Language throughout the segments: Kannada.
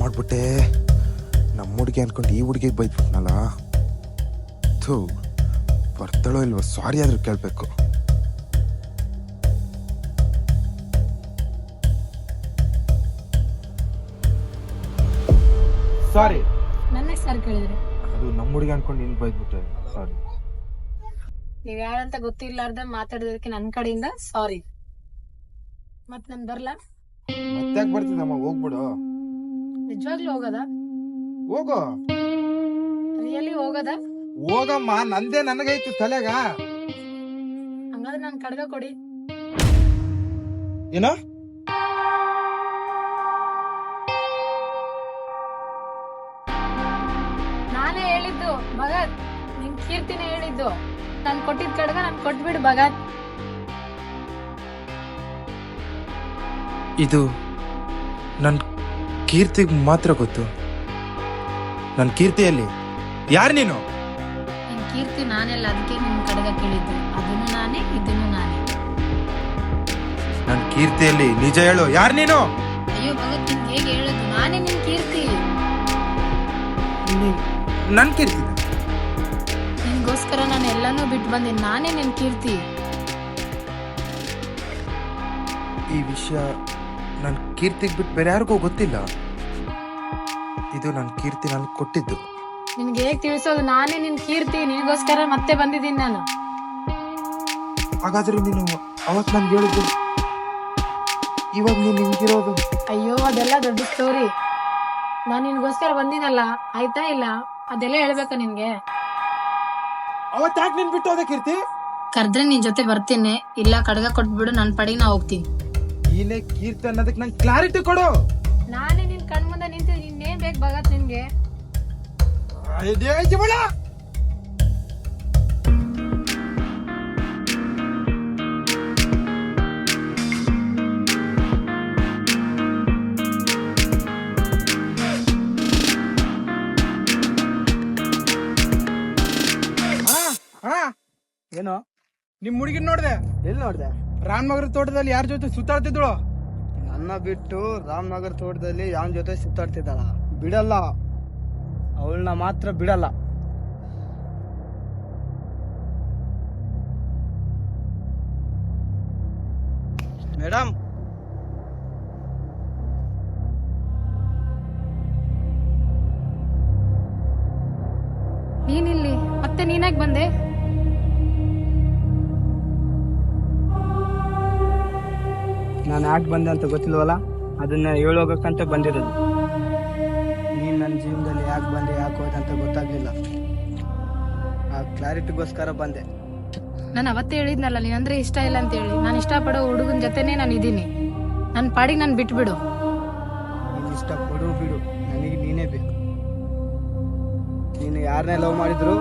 ಮಾಡ್ಬಿಟ್ಟೆ. ನಮ್ಮ ಹುಡುಗಿ ಅನ್ಕೊಂಡು ಈ ಹುಡುಗಿಗೆ ಬೈದ್ಬಿಟ್ನಲ್ಲ. ಥೂ, ಬರ್ತಾಳೋ ಇಲ್ವೋ ಸಾರಿ ಆದ್ರೂ ಕೇಳಬೇಕು. ಸಾರಿ. ನನ್ನ ಸರ್ ಕೇಳಿದ್ರಿ, ಅದು ನಮ್ಮ ಹುಡುಗಿ ಅನ್ಕೊಂಡು ನಿನ್ ಬೈದ್ಬಿಟ್ಟೆ. ಸಾರಿ. ನೀವ್ ಯಾರಂತ ಗೊತ್ತಿಲ್ಲಾರ್ದ ಮಾತಾಡಿದಕ್ಕೆ ನನ್ ಕಡೆಯಿಂದ ಸಾರಿ. ಮತ್ ನನ್ ಬರ್ಲಾ? ಮತ್ತೆ ಬರ್ತಿದ್ದಮ್ಮ, ಹೋಗ್ಬಿಡು. ನಿಜವಾಗ್ಲೂ ಹೋಗದ? ಹೋಗೋ. ರಿಯಲಿ ಹೋಗದ? ಹೋಗಮ್ಮ, ನಂದೇ ನನಗೈತಿ ತಲೆಗ. ಹಂಗಾದ್ರೆ ನನ್ ಕಡ್ಗ ಕೊಡಿ. ಏನೋ ನಾನೇ ಹೇಳಿದ್ದು ಭಗತ್, ನಿನ್ ಕೀರ್ತಿನೇ ಹೇಳಿದ್ದು. ನಾನ್ ಕೊಟ್ಟಿದ್ ಕಡ್ಗ ನಾನ್ ಕೊಟ್ಬಿಡು ಭಗತ್. ಇದು ನನ್ ಕೀರ್ತಿಗ್ ಮಾತ್ರ ಗೊತ್ತು. ನನ್ ಕೀರ್ತಿಯಲ್ಲಿ ಯಾರು ನೀನು? ನಿನ್ ಕೀರ್ತಿ ನಾನೆಲ್ಲ, ಅದಕ್ಕೆ ನಿನ್ ಕಡ್ಗ ಕೇಳಿದ್ದು. ಅದನ್ನು ನಾನೇ, ಇದನ್ನು ನಾನೇ. ನನ್ ಕೀರ್ತಿಯಲ್ಲಿ ನಿಜ ಹೇಳು, ಯಾರು ನೀನು? ಅಯ್ಯೋ ಭಗತ್, ನಿನ್ಗೆ ಹೇಗೆ ಹೇಳೋದು? ನಾನೇ ನಿನ್ ಕೀರ್ತಿ. ನನ್ ಕೀರ್ತಿ? ನಿನ್ಗೋಸ್ಕರ ನಾನು ಎಲ್ಲಾನು ಬಿಟ್ಟು ಬಂದೆ. ನಾನೇ ನಿನ್ ಕೀರ್ತಿ. ಈ ವಿಷಯ ನನ್ ಕೀರ್ತಿಗ್ ಬಿಟ್ಟು ಬೇರೆ ಯಾರಿಗೂ ಗೊತ್ತಿಲ್ಲ. ಇದು ನನ್ ಕೀರ್ತಿ ನನ್ ಕೊಟ್ಟಿದ್ದು. ನಿನ್ಗೆ ಹೇಗ್ ತಿಳಿಸೋದು? ನಾನೇ ನಿನ್ ಕೀರ್ತಿ. ನಿನ್ಗೋಸ್ಕರ ಮತ್ತೆ ಬಂದಿದ್ದೀನಿ ನಾನು. ಹಾಗಾದ್ರೆ ನೀನು ಅವತ್ ನನ್ಗೆ ಹೇಳಿದ್ದು, ಇವಾಗ ನೀನ್ ಹಿಂಗಿರೋದು? ಅಯ್ಯೋ, ಅದೆಲ್ಲ ದೊಡ್ಡ ಸ್ಟೋರಿ. ನಾನ್ ನಿನ್ಗೋಸ್ಕರ ಬಂದಿನಲ್ಲ, ಆಯ್ತಾ ಇಲ್ಲ? ಅದೆಲ್ಲ ಹೇಳ್ಬೇಕಾ ನಿನ್ಗೆ? ಅವತ್ ಯಾಕೆ ನೀನ್ ಬಿಟ್ಟು ಹೋದೆ ಕೀರ್ತಿ? ಕರ್ದ್ರೆ ನಿನ್ ಜೊತೆ ಬರ್ತೀನಿ, ಇಲ್ಲ ಕಡ್ಗ ಕೊಟ್ಬಿಡು, ನನ್ ಪಡಿಗೆ ನಾ ಹೋಗ್ತೀನಿ. ನೀನೇ ಕೀರ್ತಿ ಅನ್ನೋದಕ್ಕೆ ನಂಗೆ ಕ್ಲಾರಿಟಿ ಕೊಡು. ನಾನೇ ನಿನ್ ಕಣ್ ಮುಂದೆ ನಿಂತು ಇನ್ನೇನ್ ಬೇಕು ಭಗತ್ ನಿನ್ಗೆ? ಏನೋ ನಿಮ್ ಹುಡುಗಿನ ನೋಡ್ದೆ? ಎಲ್ಲಿ ನೋಡ್ದೆ? ರಾಮನಗರ ತೋಟದಲ್ಲಿ ಯಾರ ಜೊತೆ ಸುತ್ತಾಡ್ತಿದ್ಳು? ನನ್ನ ಬಿಟ್ಟು ರಾಮನಗರ ತೋಟದಲ್ಲಿ ಯಾವನ್ ಜೊತೆ ಸುತ್ತಾಡ್ತಿದ್ದಾಳ? ಬಿಡಲ್ಲ, ಅವಳನ್ನ ಮಾತ್ರ ಬಿಡಲ್ಲ. ಮೇಡಮ್, ನೀನಿಲ್ಲಿ ಮತ್ತೆ ನೀನಾಗ್ ಬಂದೆ? ನಾನು ಯಾಕೆ ಬಂದೆ ಅಂತ ಗೊತ್ತಿಲ್ವಲ್ಲ, ಅದನ್ನ ಹೇಳೋಗಕ್ಕಂತ ಬಂದಿರೋದು. ನೀನ್ ನನ್ನ ಜೀವನದಲ್ಲಿ ಯಾಕೆ ಬಂದೆ, ಯಾಕೆ ಹೋದೆ ಅಂತ ಗೊತ್ತಾಗ್ಲಿಲ್ಲ. ಆ ಕ್ಲಾರಿಟಿಗೋಸ್ಕರ ಬಂದೆ. ನಾನು ಅವತ್ತೇ ಹೇಳಿದ್ನಲ್ಲ, ನೀನಂದ್ರೆ ಇಷ್ಟ ಇಲ್ಲ ಅಂತ ಹೇಳಿ. ನಾನು ಇಷ್ಟಪಡೋ ಹುಡುಗನ ಜೊತೆನೆ ನಾನು ಇದೀನಿ. ನನ್ ಪಾಡಿಗೆ ನಾನು ಬಿಟ್ಬಿಡು. ನೀನ್ ಇಷ್ಟ ಪಡು ಬಿಡು, ನನಗೆ ನೀನೇ ಬೇಕು. ನೀನು ಯಾರನ್ನೇ ಲವ್ ಮಾಡಿದ್ರು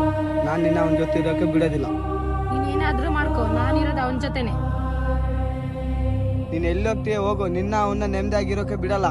ನಾನು ನಿನ್ನ ಅವನ ಜೊತೆ ಇರೋಕೆ ಬಿಡೋದಿಲ್ಲ. ನೀನ್ ಏನಾದ್ರೂ ಮಾಡ್ಕೋ, ನಾನಿರೋದು ಅವನ ಜೊತೆನೆ. ನೀನ್ ಎಲ್ಲಿ ಹೋಗ್ತೀಯ ಹೋಗು, ನಿನ್ನ ಅವನ್ನ ನೆಮ್ಮದಿಯಾಗಿರೋಕೆ ಬಿಡಲ್ಲ.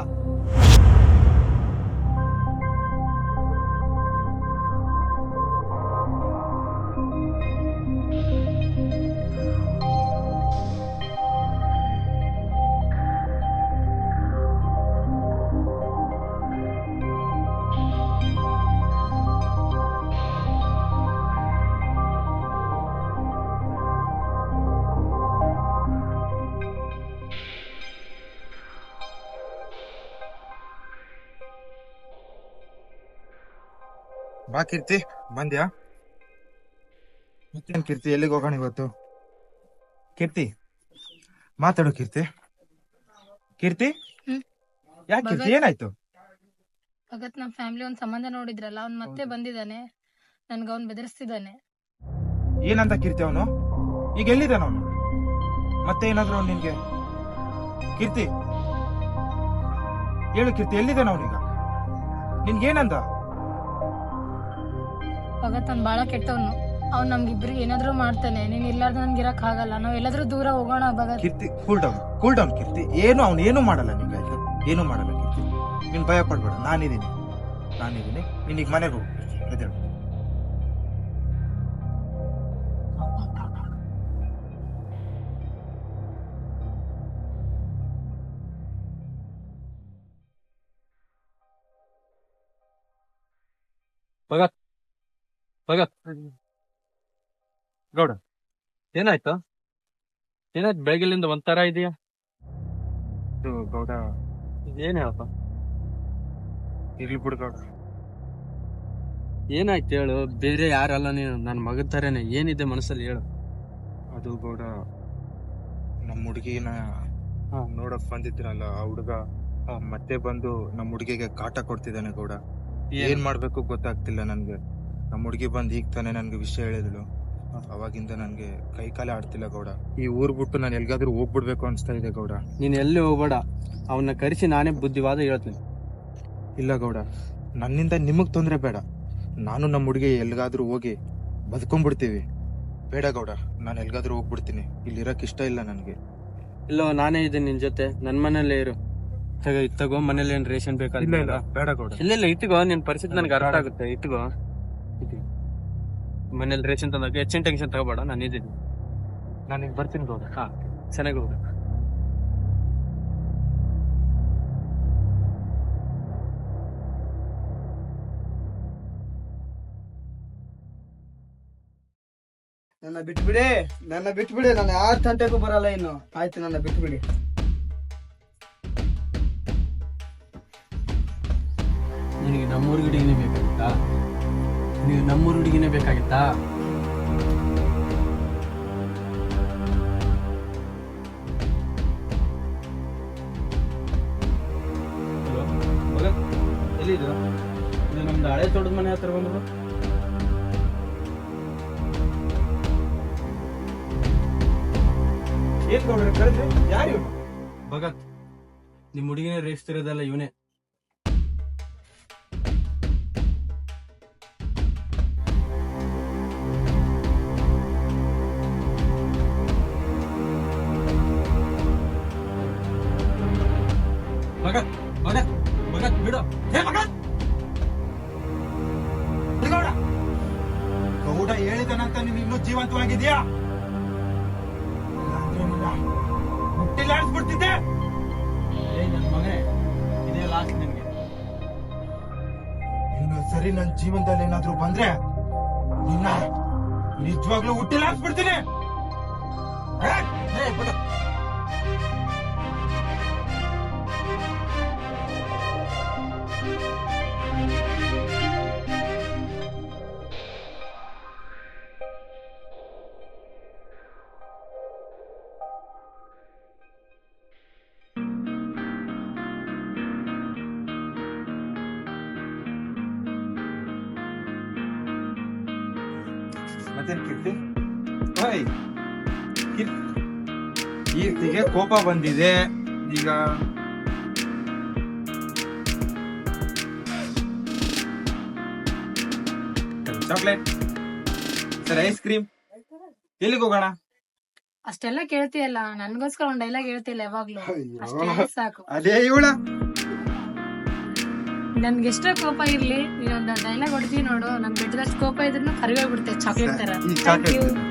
ಬಾ ಕೀರ್ತಿ, ಬಂದ್ಯಾ? ಮತ್ತೇನ್ ಕೀರ್ತಿ, ಎಲ್ಲಿಗೆ ಹೋಗೋಣ ಇವತ್ತು? ಕೀರ್ತಿ ಮಾತಾಡು. ಕೀರ್ತಿ, ಕೀರ್ತಿ ಯಾಕೆ ಕೀರ್ತಿ, ಏನಾಯ್ತು? ಭಗತ್, ನಮ್ ಫ್ಯಾಮಿಲಿ ಒಂದ್ ಸಂಬಂಧ ನೋಡಿದ್ರಲ್ಲ, ಅವ್ನ್ ಮತ್ತೆ ಬಂದಿದ್ದಾನೆ. ನನ್ಗ ಅವ್ನ್ ಬೆದರಿಸ್ತಿದ್ದಾನೆ. ಏನಂತ ಕೀರ್ತಿ ಅವನು? ಈಗ ಎಲ್ಲಿದ್ದಾನ ಅವನು? ಮತ್ತೆ ಏನಾದ್ರು ಅವ್ನು ನಿನ್ಗೆ? ಕೀರ್ತಿ ಹೇಳು ಕೀರ್ತಿ, ಎಲ್ಲಿದ್ದಾನ ಅವನೀಗ? ನಿನ್ಗೇನಂದ? ಭಗತ್, ಅವ್ನ್ ಬಾಳ ಕೆಟ್ಟವನು. ಅವ್ನ್ ನಮ್ಗಿಬ್ರಿಗೆ ಏನಾದ್ರು ಮಾಡ್ತಾನೆ. ನೀನ್ ಇಲ್ಲಾರ್ದ ನನ್ಗೆ ಇರಕ್ ಆಗಲ್ಲ. ನಾವ್ ಎಲ್ಲಾದ್ರೂ ದೂರ ಹೋಗೋಣ ಭಗತ್. ಕೀರ್ತಿ, ಕೂಲ್ ಡೌನ್ ಕೀರ್ತಿ. ಅವ್ನು ಏನು ಮಾಡಲ್ಲ ನಿಂಗೆ, ಆಯ್ತು? ಏನು ಮಾಡಲ್ಲ ಕೀರ್ತಿ, ನೀನ್ ಭಯ ಪಡ್ಬೇಡ. ನಾನಿದ್ದೀನಿ. ನೀನೀಗ ಮನೆಗೆ ಹೋಗು. ಎದ್ದೇಳು. ಭಗತ್ ಭಗತ್ ಗೌಡ ಏನಾಯ್ತು ಏನಾಯ್ತು ಬೆಳಗ್ಗೆಲಿಂದ ಒಂಥರ ಇದೆಯಾ ಇದು ಗೌಡ ಏನ್ ಹೇಳಪ್ಪ ಇರ್ಲಿ ಬಿಡು ಗೌಡ. ಏನಾಯ್ತು ಹೇಳು ಬೇರೆ ಯಾರಲ್ಲ ನೀನು ನನ್ನ ಮಗದ ತರನೇ ಏನಿದೆ ಮನಸ್ಸಲ್ಲಿ ಹೇಳು ಅದು ಗೌಡ ನಮ್ಮ ಹುಡುಗಿನ ನೋಡಕ್ ಬಂದಿದ್ರಲ್ಲ ಆ ಹುಡುಗ ಮತ್ತೆ ಬಂದು ನಮ್ಮ ಹುಡುಗಿಗೆ ಕಾಟ ಕೊಡ್ತಿದ್ದಾನೆ ಗೌಡ. ಏನ್ ಮಾಡ್ಬೇಕು ಗೊತ್ತಾಗ್ತಿಲ್ಲ ನನ್ಗೆ. ನಮ್ಮ ಹುಡುಗಿ ಬಂದ್ ಈಗ ತಾನೇ ನನ್ಗೆ ವಿಷಯ ಹೇಳಿದ್ಲು. ಅವಾಗಿಂದ ನನ್ಗೆ ಕೈ ಕಾಲ ಆಡ್ತಿಲ್ಲ ಗೌಡ. ಈ ಊರ್ ಬಿಟ್ಟು ನಾನು ಎಲ್ಗಾದ್ರೂ ಹೋಗ್ಬಿಡ್ಬೇಕು ಅನ್ಸ್ತಾ ಇದೆ ಗೌಡ. ನೀನ್ ಎಲ್ಲಿ ಹೋಗ್ಬೇಡ ಅವನ್ನ ಕರೆಸಿ ನಾನೇ ಬುದ್ಧಿವಾದ ಹೇಳ್ತೀನಿ. ಇಲ್ಲ ಗೌಡ, ನನ್ನಿಂದ ನಿಮಗ್ ತೊಂದ್ರೆ ಬೇಡ. ನಾನು ನಮ್ಮ ಹುಡುಗಿ ಎಲ್ಗಾದ್ರೂ ಹೋಗಿ ಬದುಕೊಂಡ್ಬಿಡ್ತೀವಿ. ಬೇಡ ಗೌಡ, ನಾನು ಎಲ್ಗಾದ್ರೂ ಹೋಗ್ಬಿಡ್ತೀನಿ. ಇಲ್ಲಿ ಇರಕ್ ಇಷ್ಟ ಇಲ್ಲ ನನ್ಗೆ. ಇಲ್ಲೋ ನಾನೇ ಇದ್ದೀನಿ ನಿನ್ ಜೊತೆ ನನ್ ಮನೇಲೇ ಇರು. ತಗೋ ಮನೇಲಿ ಏನ್ ರೇಷನ್ ಇಲ್ಲ ಬೇಕಾಗಿಲ್ಲ ಇಲ್ಲ ಬೇಡ ಗೌಡ. ಇಲ್ಲ ಇಟ್ಕೋ ನಿನ್ ಪರಿಸ್ಥಿತಿ ನನ್ಗೆ ಅರ್ಥ ಆಗುತ್ತೆ. ಇಟ್ಕೋ ಮನೇಲಿ ರೇಷನ್ ತಂದಾಗ ಹೆಚ್ಚಿನ ಟೆನ್ಷನ್ ತಗೋಬೇಡ ನಾನು ಇದ್ದೀನಿ. ನಾನು ಈಗ ಬರ್ತೀನಿ ಗೌಡ. ಹಾ ಚೆನ್ನಾಗಿ ಹೋಗ್ರಿ. ನನ್ನ ಬಿಟ್ಬಿಡಿ, ನಾನು ಯಾರ ತಂಟೆಗೂ ಬರಲ್ಲ ಇನ್ನು. ಆಯ್ತು, ನನ್ನ ಬಿಟ್ಬಿಡಿ. ನಿನಗೆ ನಮ್ಮೂರ ಹುಡುಗಿನೇ ಬೇಕಾಗಿತ್ತಾ? ನಿನಗೆ ನಮ್ಮೂರ ಹುಡುಗಿನೇ ಬೇಕಾಗಿತ್ತಾ? ಹಲೋ ಭಗತ್, ಎಲ್ಲಿದ್ದು? ಇದು ನಮ್ದು ಹಳೆ ತೋಟದ ಮನೆ ಹತ್ರ ಬಂದ್ರು. ಏನ್ ಗೌಡ್ರೆ ಕರೆದ್ರೆ? ಯಾರು? ಭಗತ್, ನಿಮ್ ಹುಡುಗಿನೇ ರೇಗಿಸ್ತಿರೋದಲ್ಲ ಇವನೇ. ಭಗತ್ ಭಗತ್ ಭಗತ್ ಬಿಡು. ಗೌಡ, ಗೌಡ ಹೇಳಿದನಂತ ನೀನು ಇನ್ನೂ ಜೀವಂತವಾಗಿದ್ಯಾ? ಮುಟ್ಟಿಲಾಡಿಸ್ಬಿಡ್ತಿದ್ದೆ. ನನ್ ಮಗನೇ, ಇದೇ ಲಾಸ್ಟ್ ನಿನ್ಗೆ. ಇನ್ನು ಸರಿ ನನ್ ಜೀವನದಲ್ಲಿ ಏನಾದ್ರೂ ಬಂದ್ರೆ ನಿನ್ನ ನಿಜವಾಗ್ಲೂ ಹುಟ್ಟಿಲಾಡಿಸ್ಬಿಡ್ತೀನಿ. ಮತ್ತೇನ್ ಕೀರ್ತಿ? ಓಯ್, ಕೀರ್ತಿಗೆ ಕೋಪ ಬಂದಿದೆ ಈಗ. Chocolate, sir ice cream. ಎಲ್ಲಿಗೆ ಹೋಗೋಣ? ಅಷ್ಟೆಲ್ಲ ಕೇಳ್ತೀಯಲ್ಲ, ನನ್ಗೋಸ್ಕರ ಒಂದ್ ಡೈಲಾಗ್ ಹೇಳ್ತಿಲ್ಲ ಯಾವಾಗ್ಲೂ. ಅಷ್ಟೇ ಸಾಕು. ಅದೇ ಇವಳ ನನ್ಗೆ ಎಷ್ಟೋ ಕೋಪ ಇರ್ಲಿ, ನೀನೊಂದ್ ಡೈಲಾಗ್ ಹೊಡ್ತೀವಿ ನೋಡು, ನನ್ ಬಿಟ್ಟದಷ್ಟು ಕೋಪ ಇದ್ರೂ ಕರಿಗೋಗ್ಬಿಡ್ತೆ ಚಾಕ್ಲೇಟ್ ತರ. ಈ ಥ್ಯಾಂಕ್ ಯು. ಚಾಕ್ಲೇಟ್